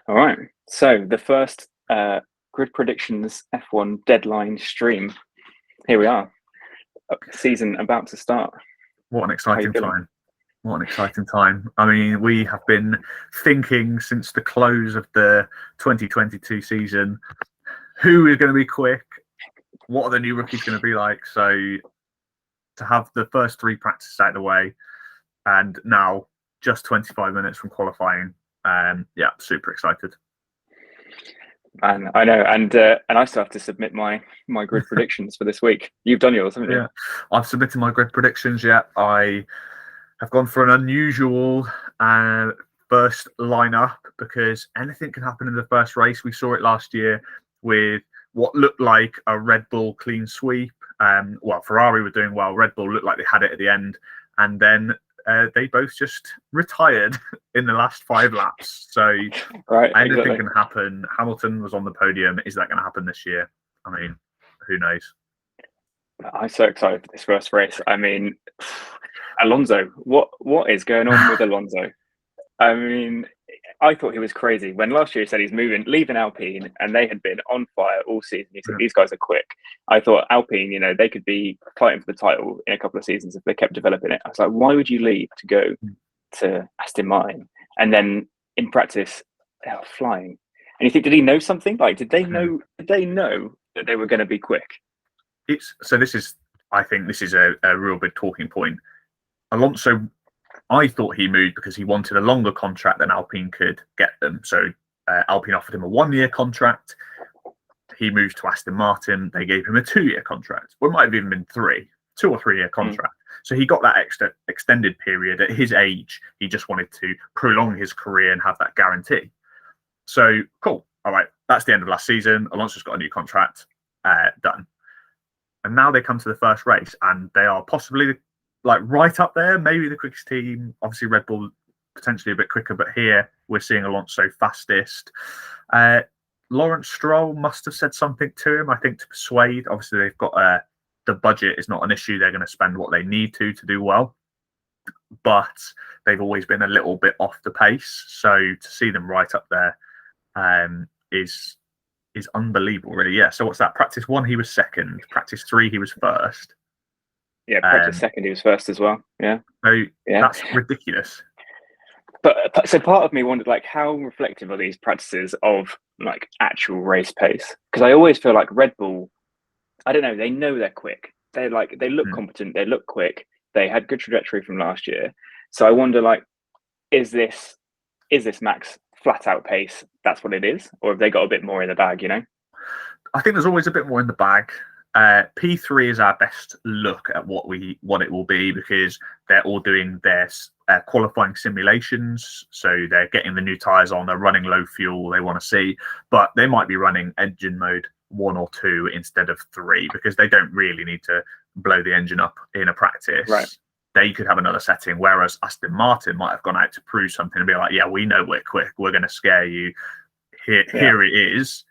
All right. So the first Grid Predictions F1 Deadline stream. Here we are. Season about to start. What an How you exciting feeling? time. What an exciting time. I mean, we have been thinking since the close of the 2022 season, who is going to be quick? What are the new rookies going to be like? So to have the first three practices out of the way and now just 25 minutes from qualifying, yeah, super excited. And I know, and I still have to submit my grid predictions for this week. You've done yours, haven't you? Yeah, I've submitted my grid predictions. Yeah, I have gone for an unusual first lineup because anything can happen in the first race. We saw it last year with what looked like a Red Bull clean sweep. Well, Ferrari were doing well. Red Bull looked like they had it at the end, and then they both just retired in the last 5 laps. So Right, anything exactly. can happen. Hamilton was on the podium. Is that going to happen this year? I mean, who knows? I'm so excited for this first race. I mean, Alonso, what is going on with Alonso? I mean, I thought he was crazy when last year he said he's leaving Alpine, and they had been on fire all season. He said these guys are quick. I thought Alpine, they could be fighting for the title in a couple of seasons if they kept developing it. I was like, why would you leave to go to Aston Martin and then in practice they're flying? And you think, did he know something? Like, did they know? Did they know that they were going to be quick? I think this is a real big talking point. Alonso, I thought he moved because he wanted a longer contract than Alpine could get them. So Alpine offered him a 1-year contract. He moved to Aston Martin. They gave him a 2-year contract. Or it might have even been 2 or 3 year contract. So he got that extra extended period at his age. He just wanted to prolong his career and have that guarantee. So cool. All right. That's the end of last season. Alonso's got a new contract. Done. And now they come to the first race and they are possibly like right up there, maybe the quickest team. Obviously, Red Bull potentially a bit quicker, but here we're seeing Alonso fastest. Lawrence Stroll must have said something to him, I think, to persuade. Obviously, they've got the budget is not an issue. They're going to spend what they need to do well, but they've always been a little bit off the pace. So to see them right up there is unbelievable, really. Yeah. So what's that? Practice 1, he was second. Practice 3, he was first. Yeah, practice second, he was first as well. Yeah. So that's ridiculous. But so part of me wondered, like, how reflective are these practices of like actual race pace? Because I always feel like Red Bull, I don't know, they know they're quick. They look competent. They look quick. They had good trajectory from last year. So I wonder, like, is this Max flat out pace? That's what it is, or have they got a bit more in the bag? I think there's always a bit more in the bag. P3 is our best look at what it will be because they're all doing their qualifying simulations. So they're getting the new tyres on, they're running low fuel, they want to see, but they might be running engine mode 1 or 2 instead of 3 because they don't really need to blow the engine up in a practice. Right. They could have another setting, whereas Aston Martin might have gone out to prove something and be like, yeah, we know we're quick, we're going to scare you. Here it is.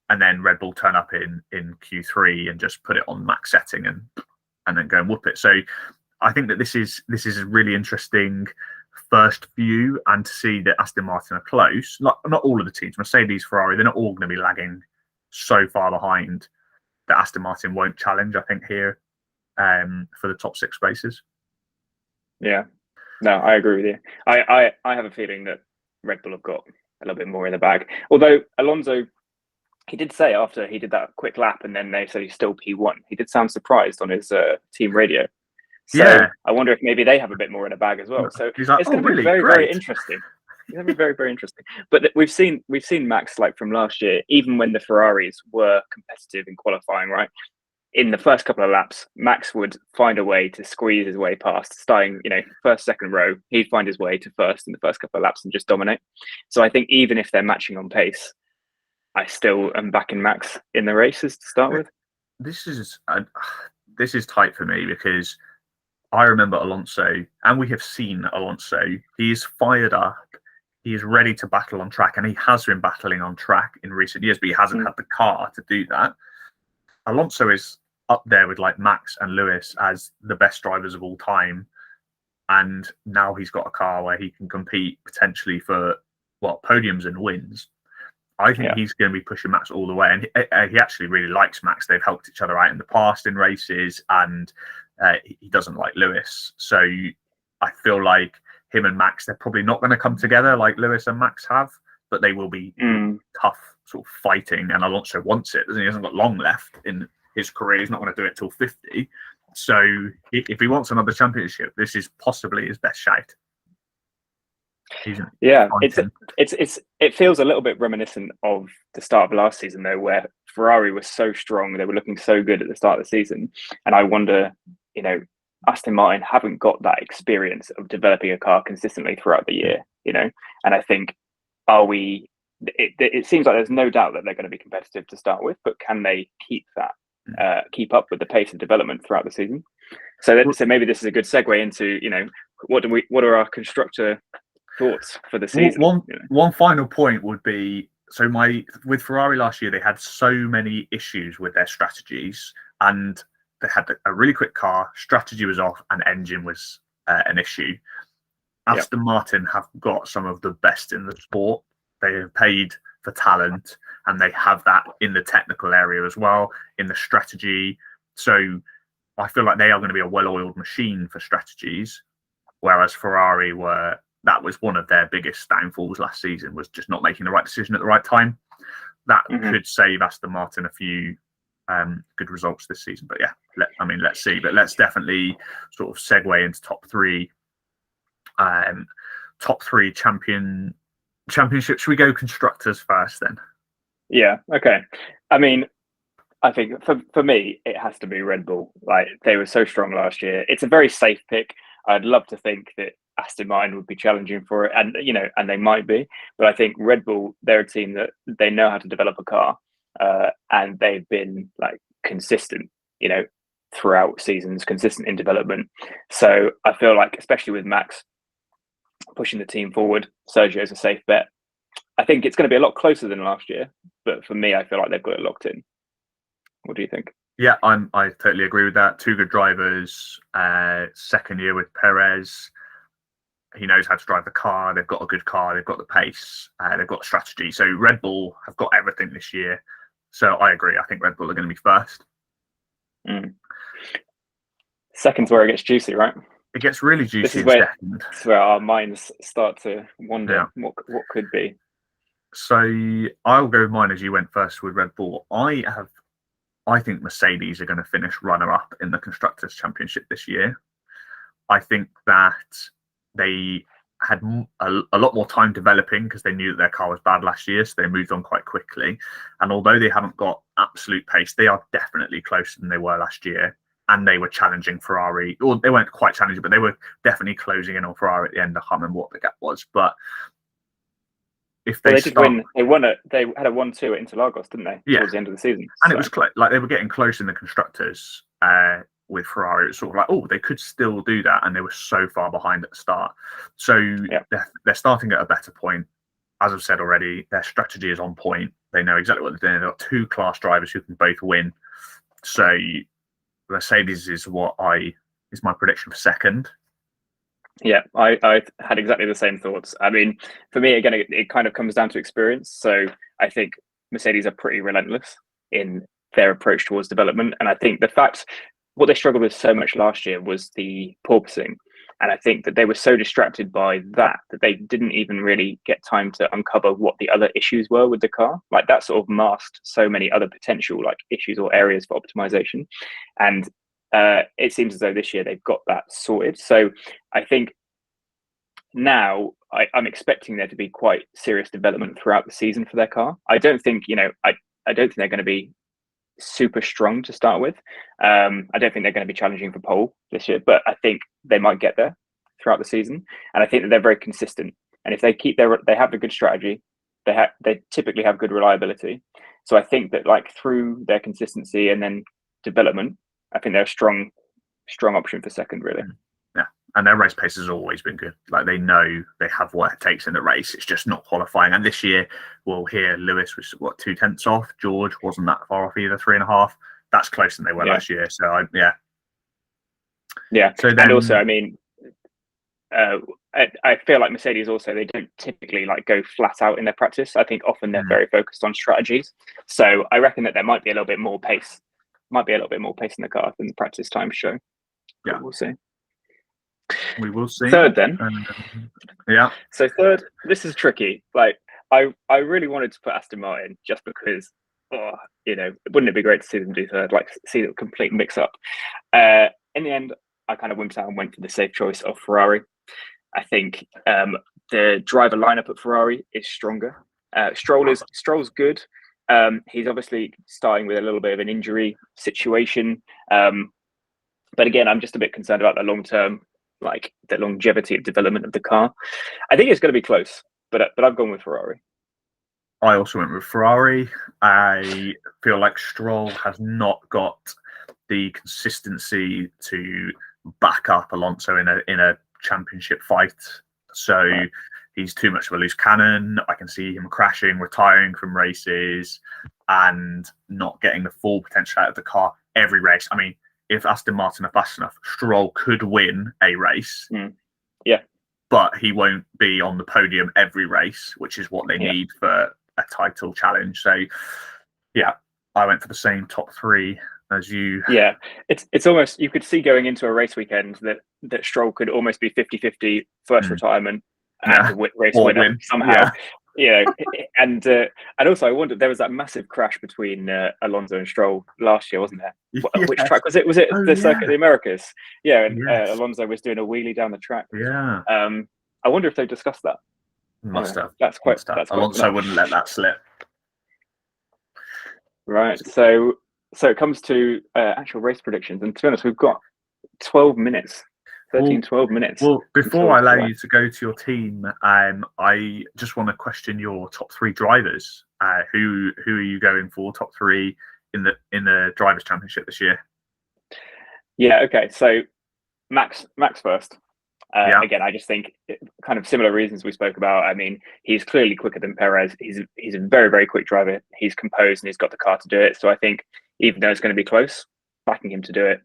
And then Red Bull turn up in Q3 and just put it on max setting and then go and whoop it. So I think that this is a really interesting first view, and to see that Aston Martin are close. Not all of the teams, Mercedes, Ferrari, they're not all going to be lagging so far behind that Aston Martin won't challenge, I think, here for the top 6 spaces. Yeah, no, I agree with you. I have a feeling that Red Bull have got a little bit more in the bag. Although Alonso, he did say after he did that quick lap and then they said he's still P1, he did sound surprised on his team radio. So I wonder if maybe they have a bit more in a bag as well. So he's like, it's going to be really? very, Great. very interesting. It's going to be very, very interesting. But we've seen Max, like, from last year, even when the Ferraris were competitive in qualifying, right? In the first couple of laps, Max would find a way to squeeze his way past, starting, first, second row. He'd find his way to first in the first couple of laps and just dominate. So I think even if they're matching on pace, I still am backing Max in the races to start with. This is tight for me because I remember Alonso, and we have seen Alonso. He is fired up. He is ready to battle on track, and he has been battling on track in recent years, but he hasn't had the car to do that. Alonso is up there with like Max and Lewis as the best drivers of all time, and now he's got a car where he can compete potentially for podiums and wins. I think he's going to be pushing Max all the way, and he actually really likes Max. They've helped each other out in the past in races, and he doesn't like Lewis. So I feel like him and Max, they're probably not going to come together like Lewis and Max have, but they will be tough, sort of fighting. And Alonso wants it. He hasn't got long left in his career. He's not going to do it till 50. So if he wants another championship, this is possibly his best shout. It feels a little bit reminiscent of the start of last season, though, where Ferrari was so strong, they were looking so good at the start of the season, and I wonder, Aston Martin haven't got that experience of developing a car consistently throughout the year, and I think, it seems like there's no doubt that they're going to be competitive to start with, but can they keep up with the pace of development throughout the season? So maybe this is a good segue into, what are our constructor thoughts for the season? One final point would be, with Ferrari last year, they had so many issues with their strategies, and they had a really quick car, strategy was off, and engine was an issue. Aston Martin have got some of the best in the sport. They have paid for talent, and they have that in the technical area as well, in the strategy. So I feel like they are going to be a well-oiled machine for strategies, whereas Ferrari that was one of their biggest downfalls last season, was just not making the right decision at the right time. That could save Aston Martin a few good results this season. But let's see. But let's definitely sort of segue into top three championships. Should we go constructors first then? Yeah. Okay. I mean, I think for me, it has to be Red Bull. Like, they were so strong last year. It's a very safe pick. I'd love to think that Aston Martin would be challenging for it, and they might be. But I think Red Bull, they're a team that they know how to develop a car, and they've been consistent, throughout seasons, consistent in development. So I feel like, especially with Max pushing the team forward, Sergio's a safe bet. I think it's going to be a lot closer than last year, but for me, I feel like they've got it locked in. What do you think? Yeah, I totally agree with that. Two good drivers. Second year with Perez. He knows how to drive the car. They've got a good car. They've got the pace. They've got strategy. So Red Bull have got everything this year. So I agree. I think Red Bull are going to be first. Second's where it gets juicy, right? It gets really juicy. This is where our minds start to wonder what could be. So I'll go with mine as you went first with Red Bull. I think Mercedes are going to finish runner-up in the Constructors' Championship this year. I think that they had a lot more time developing because they knew that their car was bad last year, so they moved on quite quickly. And although they haven't got absolute pace, they are definitely closer than they were last year. And they were challenging Ferrari, or they weren't quite challenging, but they were definitely closing in on Ferrari at the end. I can't remember what the gap was, but if they did win, they had a 1-2 at Interlagos, didn't they? Yeah, towards the end of the season, and it was like they were getting close in the constructors with Ferrari. It was sort of like, they could still do that, and they were so far behind at the start. So they're starting at a better point. As I've said already, their strategy is on point. They know exactly what they're doing. They've got two class drivers who can both win. So Mercedes is my prediction for second. Yeah, I had exactly the same thoughts. I mean, for me, again, it kind of comes down to experience. So I think Mercedes are pretty relentless in their approach towards development. And I think what they struggled with so much last year was the porpoising. And I think that they were so distracted by that they didn't even really get time to uncover what the other issues were with the car. Like, that sort of masked so many other potential issues or areas for optimization. And it seems as though this year they've got that sorted. So I think now I'm expecting there to be quite serious development throughout the season for their car. I don't think I don't think they're going to be super strong to start with. I don't think they're going to be challenging for pole this year, but I think they might get there throughout the season. And I think that they're very consistent. And if they they have a good strategy, they typically have good reliability. So I think that through their consistency and then development, I think they're a strong option for second, really. Yeah, and their race pace has always been good. Like, they know they have what it takes in the race. It's just not qualifying. And this year, we'll hear Lewis was 2/10 off. George wasn't that far off either, 3.5. That's closer than they were last year. So Yeah. So then, and also, I mean, I feel like Mercedes also, they don't typically like go flat out in their practice. I think often they're very focused on strategies. So I reckon that there might be a little bit more pace, in the car than the practice time show. Yeah, we'll see. We will see. Third then. Yeah. So third, this is tricky. Like I really wanted to put Aston Martin just because, wouldn't it be great to see them do third? Like see the complete mix up. In the end, I kind of wimped out and went for the safe choice of Ferrari. I think the driver lineup at Ferrari is stronger. Stroll's good. He's obviously starting with a little bit of an injury situation. But again, I'm just a bit concerned about the long term, like the longevity of development of the car. I think it's going to be close, but I've gone with Ferrari. I also went with Ferrari. I feel like Stroll has not got the consistency to back up Alonso in a championship fight. So he's too much of a loose cannon. I can see him crashing, retiring from races, and not getting the full potential out of the car every race. I mean, if Aston Martin are fast enough, Stroll could win a race. Yeah. But he won't be on the podium every race, which is what they need for a title challenge. So, yeah, I went for the same top three as you. Yeah, it's almost, you could see going into a race weekend that Stroll could almost be 50-50 first retirement and race winner somehow. Yeah, and also I wondered, there was that massive crash between Alonso and Stroll last year, wasn't there? Which track was it? Was it the Circuit of the Americas? Yeah, and Alonso was doing a wheelie down the track. Yeah. I wonder if they discussed that. Must have. That's quite. Alonso wouldn't let that slip. Right. So it comes to actual race predictions, and to be honest, we've got 12 minutes. 12 minutes. Well, before I allow you to go to your team, I just want to question your top three drivers. Who are you going for? Top three in the Drivers' Championship this year? Yeah. Okay. So Max first. Again, I just think kind of similar reasons we spoke about. I mean, he's clearly quicker than Perez. He's a very, very quick driver. He's composed and he's got the car to do it. So I think even though it's going to be close, backing him to do it.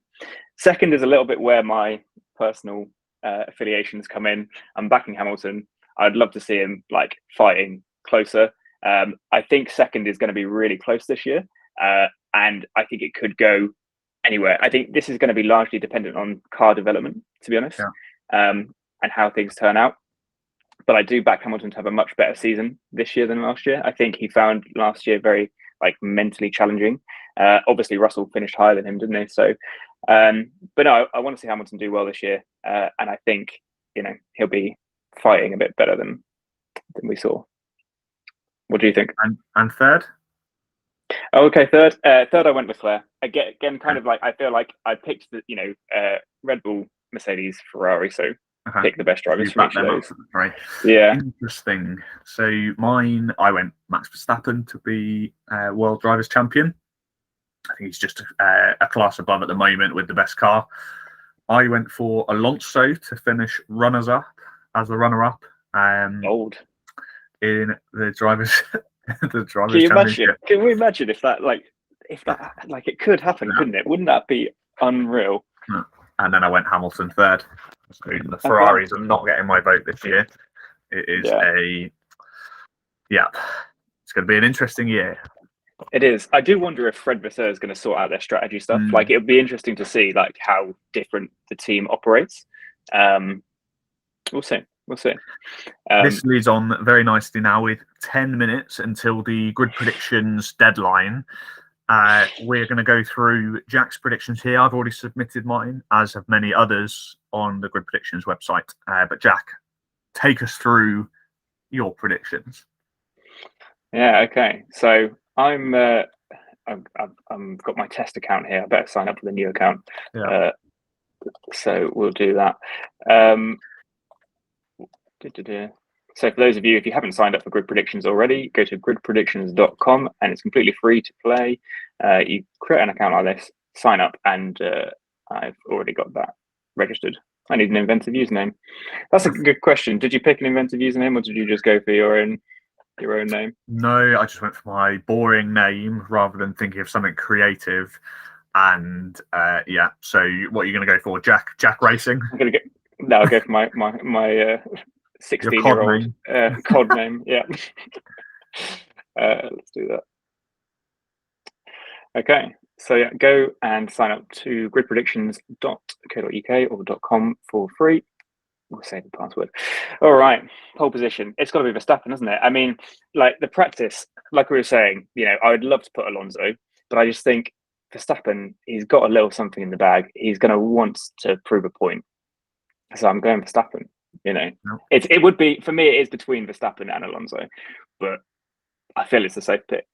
Second is a little bit where my personal affiliations come in. I'm backing Hamilton. I'd love to see him like fighting closer. I think second is going to be really close this year, and I think it could go anywhere. I think this is going to be largely dependent on car development, to be honest, and how things turn out. But I do back Hamilton to have a much better season this year than last year. I think he found last year very mentally challenging. Obviously, Russell finished higher than him, didn't he? So, but no, I want to see Hamilton do well this year, and I think he'll be fighting a bit better than we saw. What do you think? And third? Oh, okay, third. Third, I went with Leclerc. Again, kind of like I feel like I picked the Red Bull, Mercedes, Ferrari. So pick the best drivers from each of those. Right. Yeah. Interesting. So mine, I went Max Verstappen to be World Drivers' Champion. I think he's just a class above at the moment with the best car. I went for Alonso to finish runners-up as the runner-up. Old. In the drivers' championship. Can we imagine if that it could happen, couldn't it? Wouldn't that be unreal? And then I went Hamilton third. So the Ferraris are not getting my vote this year. It is it's going to be an interesting year. It is. I do wonder if Fred Vasseur is going to sort out their strategy stuff. Like, it would be interesting to see how different the team operates. We'll see. This leads on very nicely now with 10 minutes until the grid predictions deadline. We're going to go through Jack's predictions here. I've already submitted mine, as have many others on the Grid Predictions website. But Jack, take us through your predictions. Yeah. Okay. So I've got my test account here. I better sign up with a new account. Yeah. So we'll do that. So for those of you, if you haven't signed up for Grid Predictions already, go to gridpredictions.com and it's completely free to play. You create an account like this, sign up, and I've already got that registered. I need an inventive username. That's a good question. Did you pick an inventive username, or did you just go for your own name? No, I just went for my boring name rather than thinking of something creative. And so what are you going to go for? Jack Racing? I'm going to go. No, I'll go for my 16-year-old cod name. Yeah. Let's do that. Okay, so yeah, go and sign up to gridpredictions.co.uk or .com for free. We'll save the password. All right, pole position. It's got to be Verstappen, isn't it? I mean, like the practice, like we were saying, I would love to put Alonso, but I just think Verstappen, he's got a little something in the bag. He's going to want to prove a point. So I'm going Verstappen. It would be, for me, it is between Verstappen and Alonso, but I feel it's a safe pick.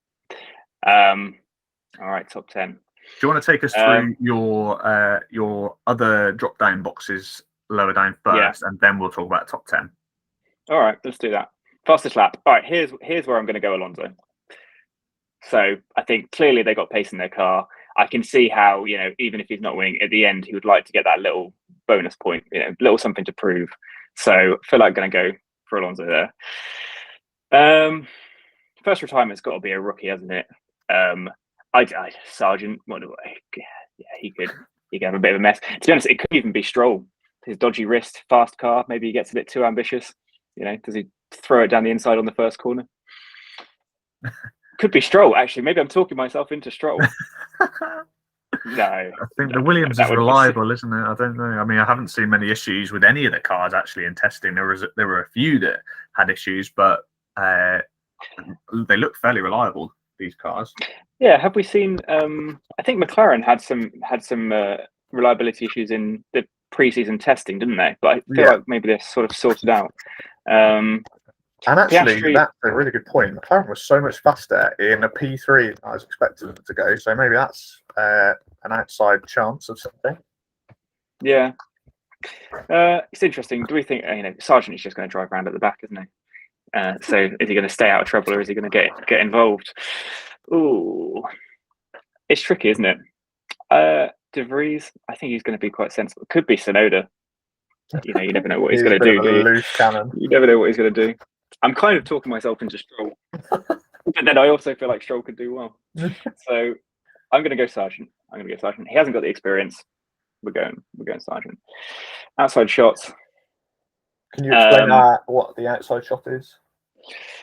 All right, top 10. Do you want to take us through your other drop-down boxes lower down first, and then we'll talk about top 10? All right, let's do that. Fastest lap. All right, here's where I'm going to go Alonso. So I think clearly they got pace in their car. I can see how, even if he's not winning at the end, he would like to get that little bonus point, little something to prove. So I feel like I'm going to go for Alonso there. First retirement's got to be a rookie, hasn't it? Sargent, he could have a bit of a mess. To be honest, it could even be Stroll. His dodgy wrist, fast car. Maybe he gets a bit too ambitious. Does he throw it down the inside on the first corner? Could be Stroll, actually. Maybe I'm talking myself into Stroll. No. I think the Williams is reliable, isn't it? I don't know. I mean, I haven't seen many issues with any of the cars actually in testing. There were a few that had issues, but they look fairly reliable, these cars. Yeah, have we seen? I think McLaren had some reliability issues in the pre-season testing, didn't they? But I feel like maybe they're sort of sorted out. And actually, that's a really good point. McLaren was so much faster in a P3 than I was expecting them to go. So maybe that's an outside chance of something. Yeah, it's interesting. Do we think Sargent is just going to drive around at the back, isn't he? So is he going to stay out of trouble or is he going to get involved? Ooh, it's tricky, isn't it? De Vries, I think he's going to be quite sensible. Could be Sonoda. You never know what he's going to do. Loose cannon. You never know what he's going to do. I'm kind of talking myself into Stroll, but then I also feel like Stroll could do well. So I'm going to go Sargent. He hasn't got the experience. We're going Sargent. Outside shots. Can you explain what the outside shot is?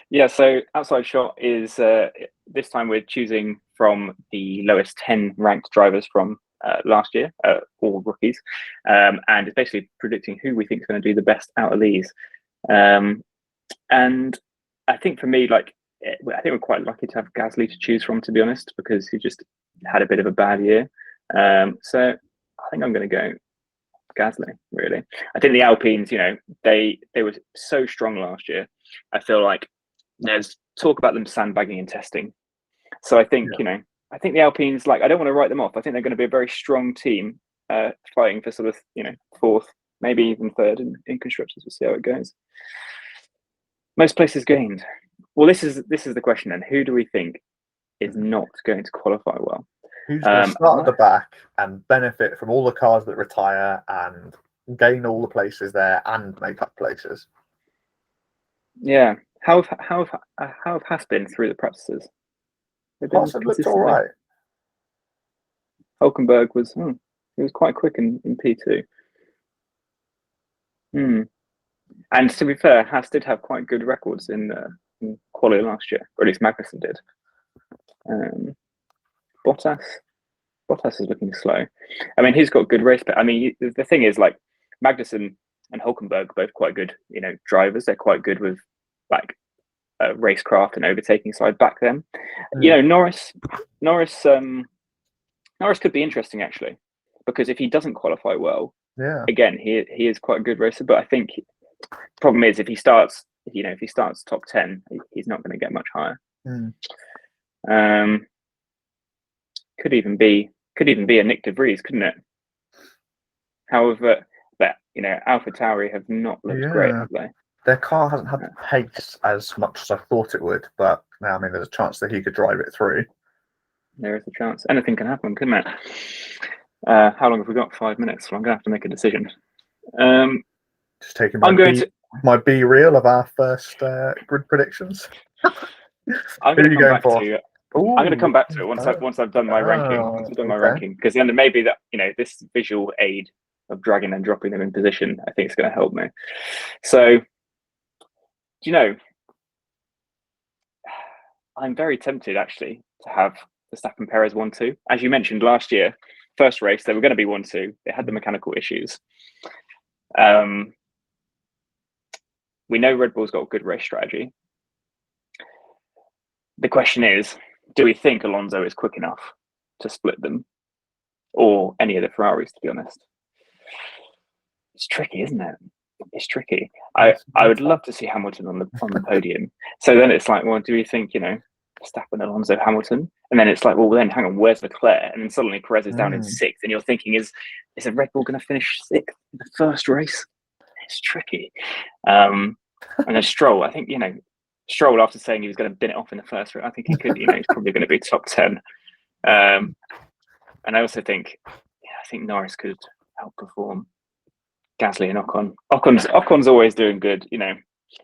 Yeah, so outside shot is this time we're choosing from the lowest 10 ranked drivers from last year, all rookies, and it's basically predicting who we think is going to do the best out of these. And I think for me, I think we're quite lucky to have Gasly to choose from, to be honest, because he just had a bit of a bad year. So I think I'm going to go Gasly, really. I think the Alpines, they were so strong last year. I feel like there's talk about them sandbagging and testing. So I think, I think the Alpines, I don't want to write them off. I think they're going to be a very strong team, fighting for sort of, fourth, maybe even third in constructors. We'll see how it goes. Most places gained. Well, this is the question then. Who do we think is not going to qualify well? Who's going to start at the back and benefit from all the cars that retire and gain all the places there and make up places? Yeah. How have Haas been through the practices? Haas have looked all right. Hulkenberg was he was quite quick in P2. And to be fair, Haas did have quite good records in quali last year, or at least Magnussen did. Bottas is looking slow. I mean, he's got good race, but I mean, the thing is, Magnussen and Hulkenberg are both quite good, drivers. They're quite good with racecraft and overtaking, so I'd back them. Norris could be interesting actually, because if he doesn't qualify well, again, he is quite a good racer. But I think problem is if he starts top 10, he's not going to get much higher. Could even be a Nick De Vries, couldn't it? However, AlphaTauri have not looked great, have they? Their car hasn't had the pace as much as I thought it would, but now, I mean, there's a chance that he could drive it through. There is a chance. Anything can happen, couldn't it? How long have we got? 5 minutes. Well, I'm going to have to make a decision. Just taking my B-reel of our first grid predictions. I'm going to come back to it. I'm going to come back to it once I've done my ranking. Once I've done my ranking, because then maybe that this visual aid dragging and dropping them in position, I think it's going to help me. So, I'm very tempted actually to have Verstappen Perez 1-2. As you mentioned last year, first race, they were going to be 1-2. They had the mechanical issues. We know Red Bull's got a good race strategy. The question is, do we think Alonso is quick enough to split them, or any of the Ferraris, to be honest? It's tricky, isn't it? It's tricky. I would love to see Hamilton on the podium. So then it's like, well, do we think, Verstappen, Alonso, Hamilton? And then it's like, well, then hang on, where's Leclerc? And then suddenly Perez is down in sixth, and you're thinking, is a Red Bull going to finish sixth in the first race? It's tricky. And then Stroll, I think, Stroll, after saying he was going to bin it off in the first race, I think he could, he's probably going to be top 10. And I also think, I think Norris could outperform Gasly and Ocon. Ocon's always doing good,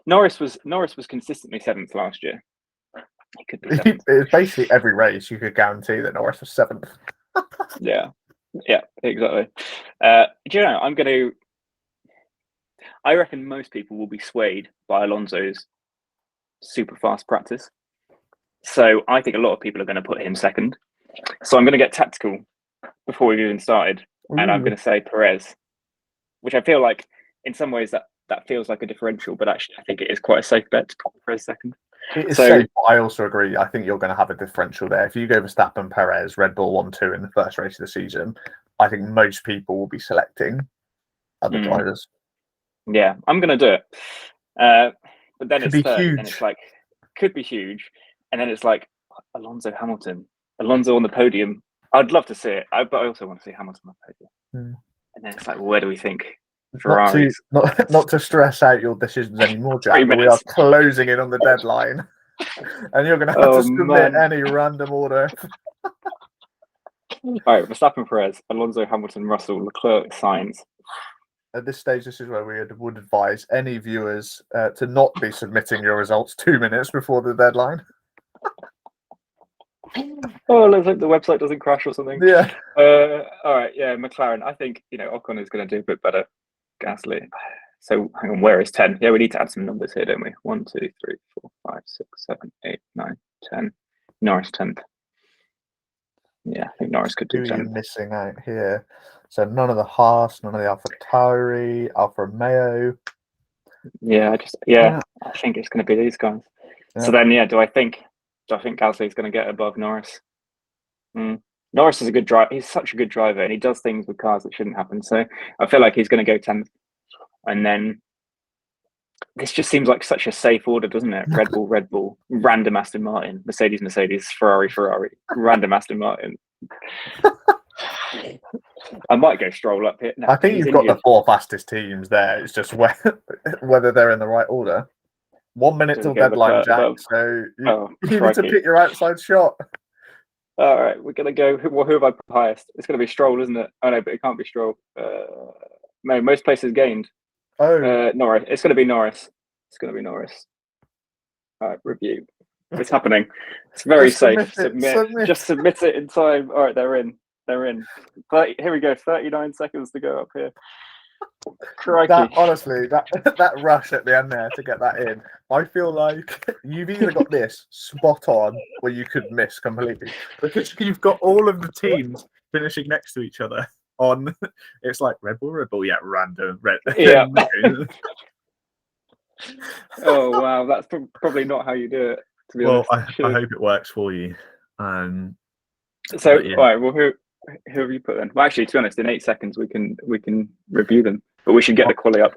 Norris was consistently seventh last year. He could be seventh. It's basically every race you could guarantee that Norris was seventh. Yeah, exactly. I reckon most people will be swayed by Alonso's super fast practice. So I think a lot of people are going to put him second. So I'm going to get tactical before we've even started. And I'm going to say Perez, which I feel like in some ways that feels like a differential, but actually I think it is quite a safe bet to put Perez second. It is safe, but I also agree. I think you're going to have a differential there. If you go Verstappen, Perez, Red Bull 1-2 in the first race of the season, I think most people will be selecting other drivers. Yeah, I'm going to do it. But then Could it's be third, huge. and it's like, could be huge. And then it's like, Alonso, Hamilton, Alonso on the podium. I'd love to see it, but I also want to see Hamilton on the podium. And then it's like, well, where do we think Ferraris? Not to stress out your decisions anymore, Jack, but we are closing in on the deadline. And you're going to have to submit any random order. All right, Verstappen, Perez, Alonso, Hamilton, Russell, Leclerc, Sainz. At this stage, this is where we would advise any viewers to not be submitting your results 2 minutes before the deadline. Oh, let's hope the website doesn't crash or something. Yeah. All right, yeah, McLaren. I think, Ocon is going to do a bit better. Gasly. So hang on, where is 10? Yeah, we need to add some numbers here, don't we? 1, 2, 3, 4, 5, 6, 7, 8, 9, 10. Norris 10th. Yeah, I think Norris could do 10th. Who are you missing out here? So none of the Haas, none of the Alpha Tauri, Alfa Romeo. Yeah, I think it's going to be these guys. Yeah. So then, do I think Gasly is going to get above Norris? Norris is a good driver. He's such a good driver, and he does things with cars that shouldn't happen. So I feel like he's going to go 10th. And then this just seems like such a safe order, doesn't it? Red Bull, random Aston Martin, Mercedes, Ferrari, random Aston Martin. I might go Stroll up here. No, I think you've got the 4 fastest teams there. It's just whether they're in the right order. 1 minute till deadline, Jack. So you need to pick your outside shot. All right, we're going to go. Who have I put highest? It's going to be Stroll, isn't it? Oh, no, but it can't be Stroll. No, most places gained. Norris. It's going to be Norris. All right, review. It's happening. It's very safe. Submit. Just submit it in time. All right, they're in. 30, here we go. 39 seconds to go up here. Crikey. Honestly, that rush at the end there to get that in, I feel like you've either got this spot on or you could miss completely. Because you've got all of the teams finishing next to each other on, it's like Red Bull, yeah, random. Yeah. Oh, wow. That's probably not how you do it, to be honest. I hope it works for you. All right, well, who have you put then? Well, actually, to be honest, in 8 seconds we can review them, but we should get the quali up.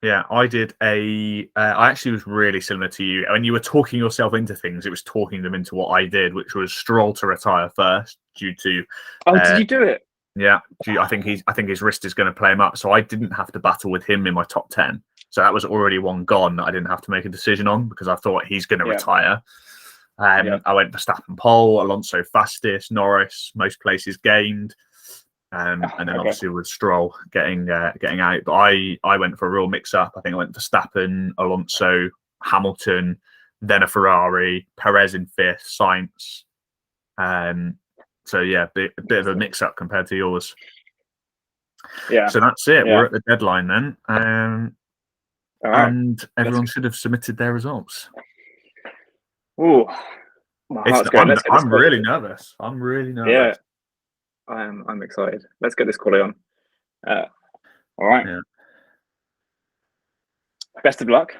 Yeah, I did I actually was really similar to you. When you were talking yourself into things, it was talking them into what I did, which was Stroll to retire first due to. Did you do it? Yeah, I think his wrist is going to play him up, so I didn't have to battle with him in my top 10. So that was already one gone that I didn't have to make a decision on because I thought he's going to retire. I went Verstappen pole, Alonso fastest, Norris most places gained, and then obviously with Stroll getting out. But I went for a real mix up. I think I went Verstappen, Alonso, Hamilton, then a Ferrari, Perez in 5th, Sainz. So yeah, a bit of a mix up compared to yours. Yeah. So that's it. Yeah. We're at the deadline then. All right. And everyone should have submitted their results. Ooh, my heart's going. Let's get this I'm really nervous. I'm really nervous. Yeah, I'm excited. Let's get this quali on. All right. Yeah. Best of luck.